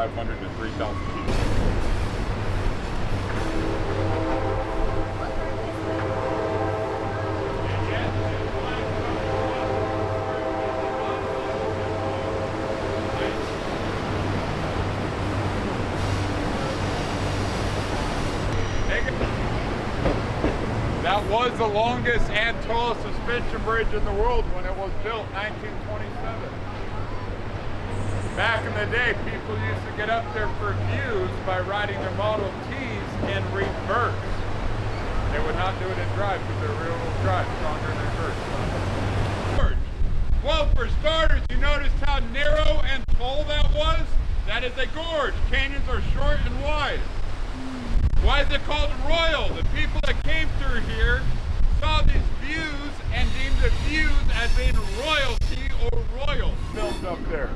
2,500 to 3,000 feet. That was the longest and tallest suspension bridge in the world when it was built, 1927. Back in the day, people used to get up there for views by riding their Model Ts in reverse. They would not do it in drive because they're rear-wheel drive, stronger in reverse. Gorge. Well, for starters, you noticed how narrow and tall that was? That is a gorge. Canyons are short and wide. Why is it called royal? The people that came through here saw these views and deemed the views as being royalty or royal. Filmed up there.